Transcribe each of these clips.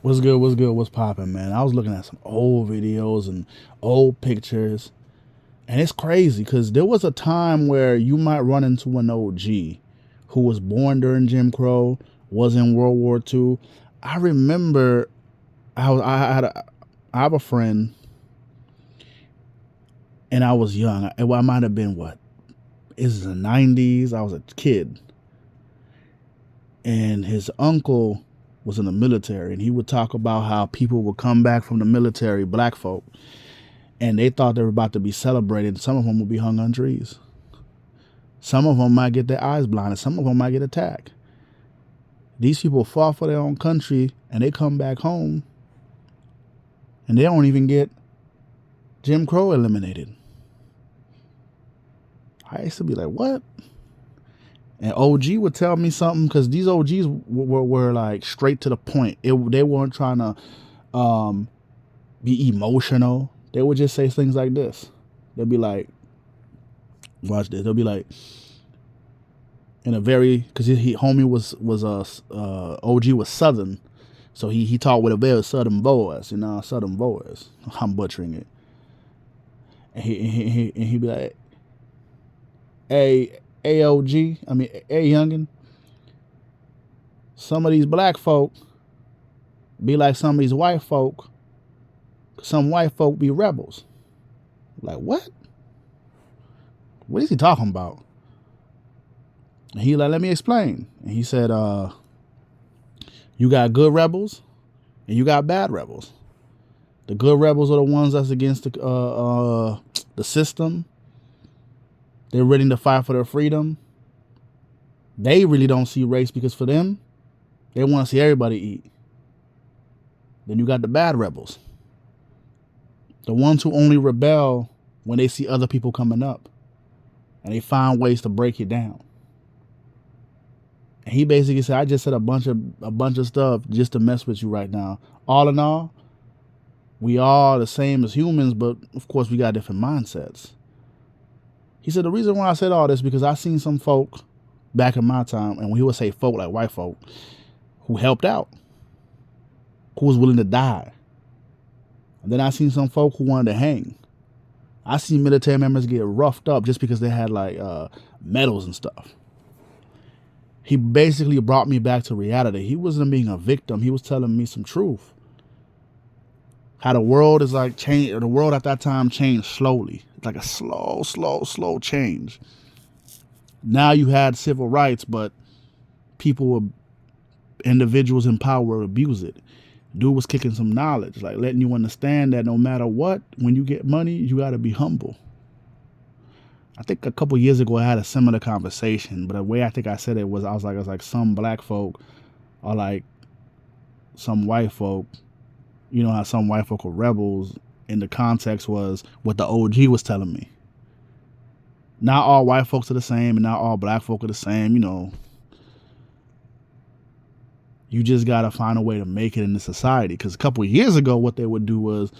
What's good? What's good? What's popping, man? I was looking at some old videos and old pictures, and it's crazy because there was a time where you might run into an OG who was born during Jim Crow, was in World War II. I remember I have a friend, and I was young. I might have been what? Is the '90s? I was a kid, and his uncle was in the military, and he would talk about how people would come back from the military, black folk, and they thought they were about to be celebrated. Some of them would be hung on trees. Some of them might get their eyes blinded. Some of them might get attacked. These people fought for their own country, and they come back home, and they don't even get Jim Crow eliminated. I used to be like, what? And OG would tell me something because these OGs were like straight to the point. They weren't trying to be emotional. They would just say things like this. They'll be like, watch this. They'll be like, in a very, because he homie was OG was Southern, so he talked with a very Southern voice, Southern voice. I'm butchering it, and he'd be like, hey, AOG, I mean, hey youngin, some of these black folk be like some of these white folk. Some white folk be rebels. Like, what? What is he talking about? And he like, let me explain. And he said, you got good rebels and you got bad rebels. The good rebels are the ones that's against the system. They're ready to fight for their freedom. They really don't see race because for them, they want to see everybody eat. Then you got the bad rebels. The ones who only rebel when they see other people coming up. And they find ways to break you down. And he basically said, I just said a bunch of stuff just to mess with you right now. All in all, we are the same as humans, but of course we got different mindsets. He said the reason why I said all this because I seen some folk back in my time, and when he would say folk like white folk, who helped out, who was willing to die. And then I seen some folk who wanted to hang. I seen military members get roughed up just because they had like medals and stuff. He basically brought me back to reality. He wasn't being a victim. He was telling me some truth. How the world is like change. The world at that time changed slowly. It's like a slow change. Now you had civil rights, but individuals in power would abuse it. Dude was kicking some knowledge, like letting you understand that no matter what, when you get money, you got to be humble. I think a couple years ago I had a similar conversation, but the way I think I said it was, I was like some black folk are like some white folk. You know how some white folk are rebels. And the context was what the OG was telling me. Not all white folks are the same, and not all black folk are the same. You just got to find a way to make it in the society. Because a couple of years ago, what they would do was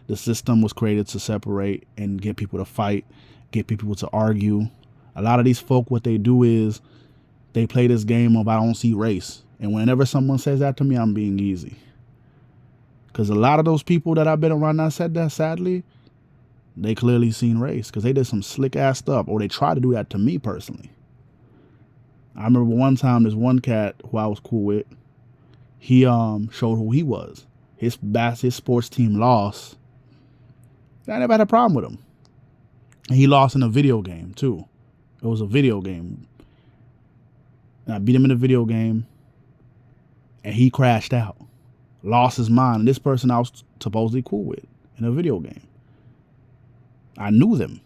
the system was created to separate and get people to fight, get people to argue. A lot of these folk, what they do is they play this game of I don't see race. And whenever someone says that to me, I'm being easy. Because a lot of those people that I've been around that said that, sadly, they clearly seen race because they did some slick ass stuff, or they tried to do that to me personally. I remember one time this one cat who I was cool with, he showed who he was. His sports team lost. I never had a problem with him. And he lost in a video game too. It was a video game. And I beat him in a video game. And he crashed out. Lost his mind. And this person I was supposedly cool with in a video game. I knew them.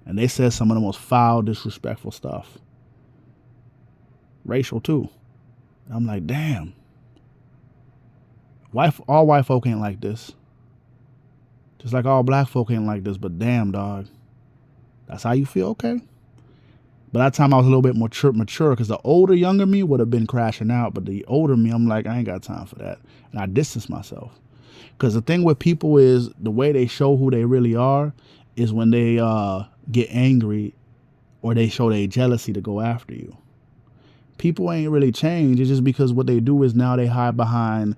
And they said some of the most foul, disrespectful stuff. Racial too. I'm like, damn. All white folk ain't like this. Just like all black folk ain't like this, but damn, dog. That's how you feel? Okay. But that time I was a little bit more mature because the younger me would have been crashing out. But the older me, I'm like, I ain't got time for that. And I distance myself. Because the thing with people is the way they show who they really are is when they get angry or they show their jealousy to go after you. People ain't really changed. It's just because what they do is now they hide behind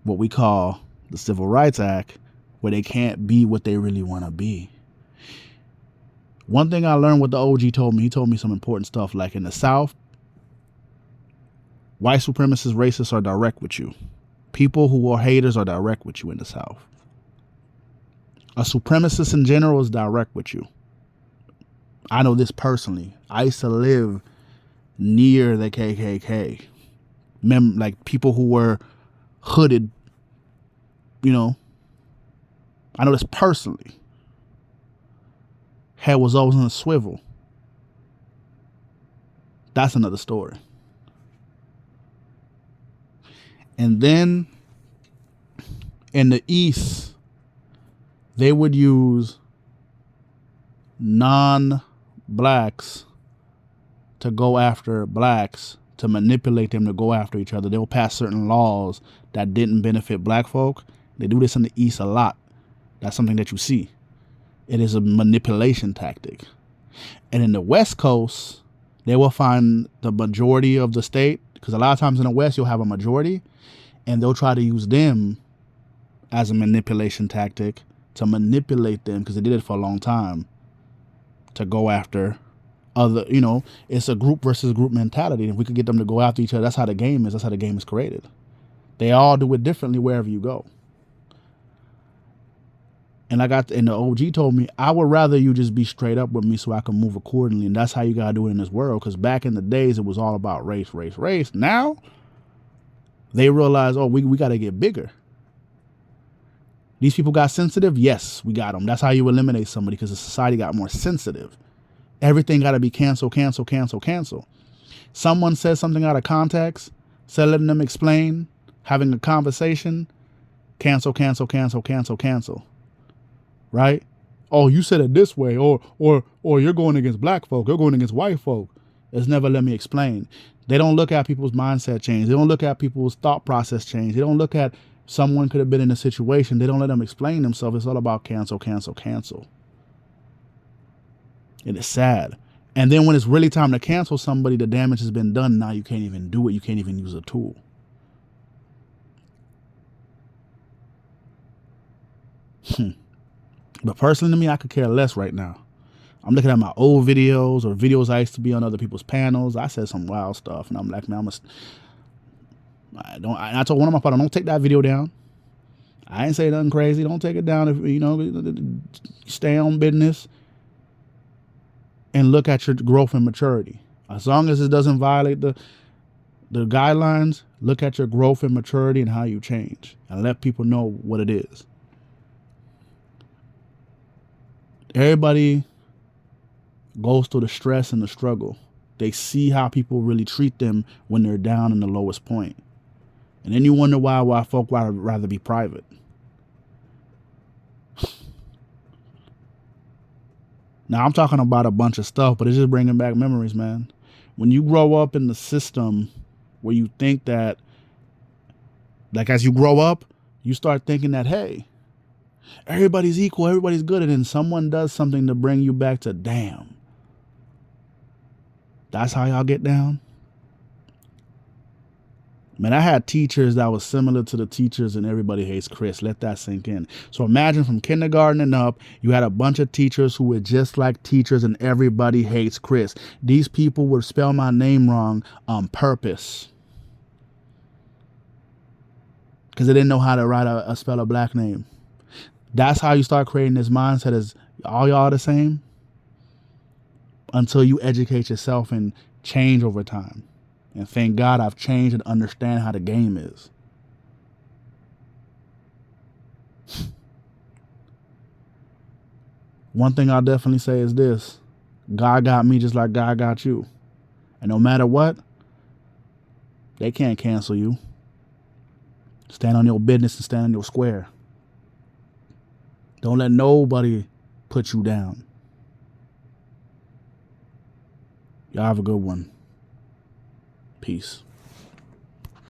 what we call the Civil Rights Act, where they can't be what they really want to be. One thing I learned what the OG told me, he told me some important stuff. Like in the South, white supremacist racists are direct with you. People who are haters are direct with you in the South. A supremacist in general is direct with you. I know this personally. I used to live near the KKK. Like people who were hooded, you know. I know this personally. Head was always on a swivel. That's another story. And then in the East, they would use non-blacks to go after blacks, to manipulate them to go after each other. They'll pass certain laws that didn't benefit black folk. They do this in the East a lot. That's something that you see. It is a manipulation tactic. And in the West Coast, they will find the majority of the state, because a lot of times in the West, you'll have a majority, and they'll try to use them as a manipulation tactic to manipulate them, because they did it for a long time, to go after other, you know, it's a group versus group mentality. If we could get them to go after each other, that's how the game is. That's how the game is created. They all do it differently wherever you go. And the OG told me, I would rather you just be straight up with me so I can move accordingly. And that's how you got to do it in this world. Because back in the days, it was all about race, race, race. Now, they realize, oh, we got to get bigger. These people got sensitive? Yes, we got them. That's how you eliminate somebody, because the society got more sensitive. Everything got to be cancel, cancel, cancel, cancel. Someone says something out of context, instead of letting them explain, having a conversation, cancel, cancel, cancel, cancel, cancel. Right? Oh, you said it this way, or you're going against black folk, you're going against white folk. It's never let me explain. They don't look at people's mindset change. They don't look at people's thought process change. They don't look at someone could have been in a situation. They don't let them explain themselves. It's all about cancel, cancel, cancel. It is sad. And then when it's really time to cancel somebody, the damage has been done. Now you can't even do it. You can't even use a tool. But personally to me, I could care less right now. I'm looking at my old videos or videos I used to be on other people's panels. I said some wild stuff, and I'm like, man, I told one of my partners, don't take that video down. I ain't say nothing crazy. Don't take it down. If you know, stay on business and look at your growth and maturity. As long as it doesn't violate the guidelines, look at your growth and maturity and how you change, and let people know what it is. Everybody goes through the stress and the struggle. They see how people really treat them when they're down in the lowest point. And then you wonder why folk would rather be private. Now, I'm talking about a bunch of stuff, but it's just bringing back memories, man. When you grow up in the system where you think that, like, as you grow up, you start thinking that, hey, everybody's equal, everybody's good, and then someone does something to bring you back to, damn, that's how y'all get down? Man, I had teachers that was similar to the teachers in Everybody Hates Chris. Let that sink in. So imagine from kindergarten and up, you had a bunch of teachers who were just like teachers in Everybody Hates Chris. These people would spell my name wrong on purpose, because they didn't know how to write spell a black name. That's how you start creating this mindset, as all y'all the same, until you educate yourself and change over time. And thank God I've changed and understand how the game is. One thing I'll definitely say is this: God got me just like God got you. And no matter what, they can't cancel you. Stand on your business and stand on your square. Don't let nobody put you down. Y'all have a good one. Peace.